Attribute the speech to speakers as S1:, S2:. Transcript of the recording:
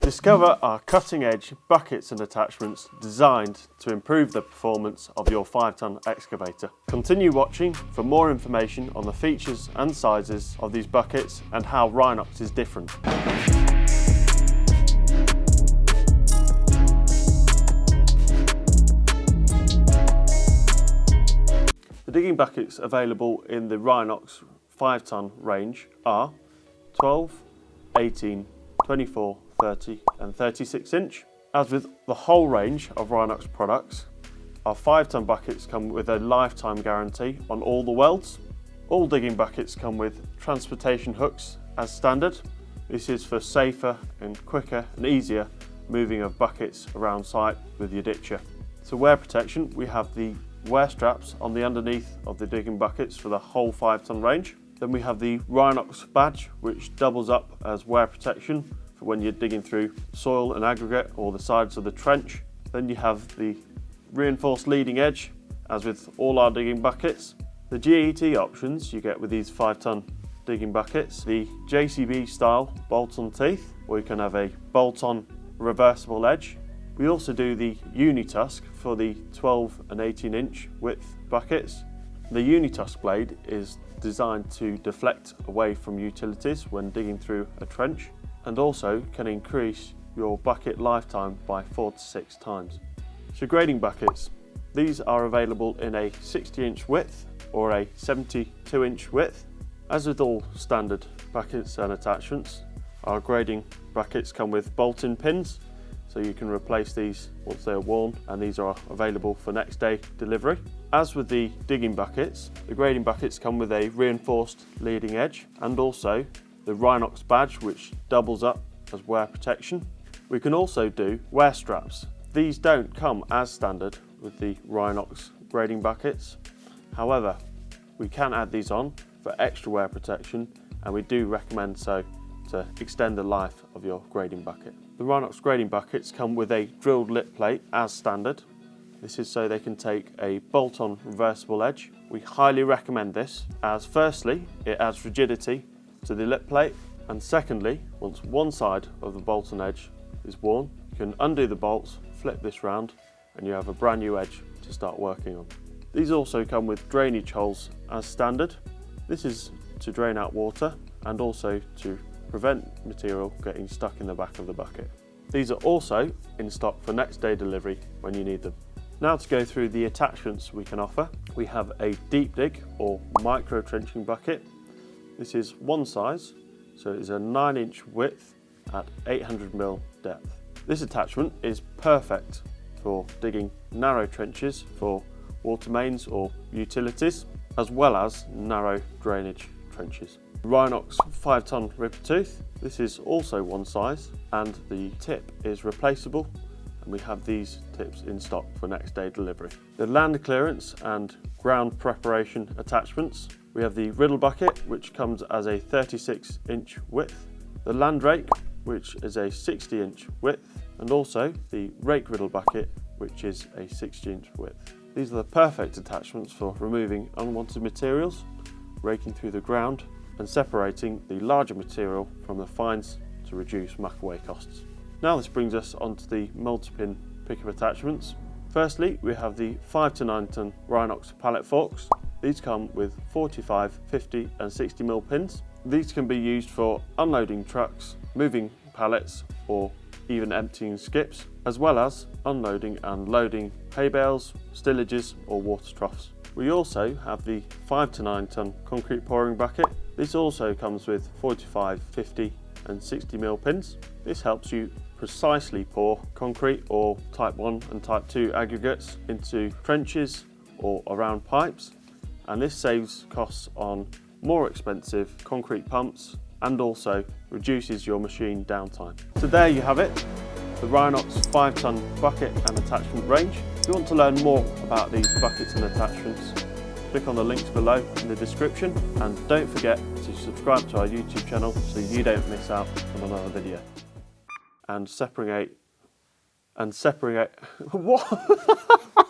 S1: Discover our cutting-edge buckets and attachments designed to improve the performance of your 5-ton excavator. Continue watching for more information on the features and sizes of these buckets and how Rhinox is different. The digging buckets available in the Rhinox 5-ton range are 12, 18, 24, 30 and 36 inch. As with the whole range of Rhinox products, our 5-ton buckets come with a lifetime guarantee on all the welds. All digging buckets come with transportation hooks as standard. This is for safer and quicker and easier moving of buckets around site with your ditcher. So wear protection, we have the wear straps on the underneath of the digging buckets for the whole 5-ton range. Then we have the Rhinox badge, which doubles up as wear protection for when you're digging through soil and aggregate or the sides of the trench. Then you have the reinforced leading edge, as with all our digging buckets. The GET options you get with these 5-ton digging buckets, the JCB style bolt-on teeth, or you can have a bolt-on reversible edge. We also do the Unitusk for the 12 and 18 inch width buckets. The Unitusk blade is designed to deflect away from utilities when digging through a trench, and also can increase your bucket lifetime by 4 to 6 times. So grading buckets, these are available in a 60 inch width or a 72 inch width. As with all standard buckets and attachments, our grading buckets come with bolt-in pins, so you can replace these once they are worn, and these are available for next day delivery. As with the digging buckets, the grading buckets come with a reinforced leading edge and also the Rhinox badge, which doubles up as wear protection. We can also do wear straps. These don't come as standard with the Rhinox grading buckets. However, we can add these on for extra wear protection, and we do recommend so to extend the life of your grading bucket. The Rhinox grading buckets come with a drilled lip plate as standard. This is so they can take a bolt-on reversible edge. We highly recommend this, as firstly, it adds rigidity to the lip plate, and secondly, once one side of the bolt-on edge is worn, you can undo the bolts, flip this round, and you have a brand new edge to start working on. These also come with drainage holes as standard. This is to drain out water and also to prevent material getting stuck in the back of the bucket. These are also in stock for next day delivery when you need them. Now to go through the attachments we can offer, we have a deep dig or micro trenching bucket. This is one size, so it is a 9 inch width at 800mm depth. This attachment is perfect for digging narrow trenches for water mains or utilities, as well as narrow drainage trenches. Rhinox 5-ton ripper tooth. This is also one size, and the tip is replaceable, and we have these tips in stock for next day delivery. The land clearance and ground preparation attachments. We have the Riddle Bucket, which comes as a 36 inch width, the land rake, which is a 60 inch width, and also the Rake Riddle Bucket, which is a 60 inch width. These are the perfect attachments for removing unwanted materials, raking through the ground, and separating the larger material from the fines to reduce muck-away costs. Now this brings us onto the multi-pin pickup attachments. Firstly, we have the 5 to 9 ton Rhinox Pallet Forks. These come with 45, 50 and 60mm pins. These can be used for unloading trucks, moving pallets or even emptying skips, as well as unloading and loading hay bales, stillages or water troughs. We also have the 5 to 9 ton concrete pouring bucket. This also comes with 45, 50 and 60mm pins. This helps you precisely pour concrete or type 1 and type 2 aggregates into trenches or around pipes, and this saves costs on more expensive concrete pumps and also reduces your machine downtime. So there you have it, the Rhinox 5-ton bucket and attachment range. If you want to learn more about these buckets and attachments, click on the links below in the description, and don't forget to subscribe to our YouTube channel so you don't miss out on another video. And separate what?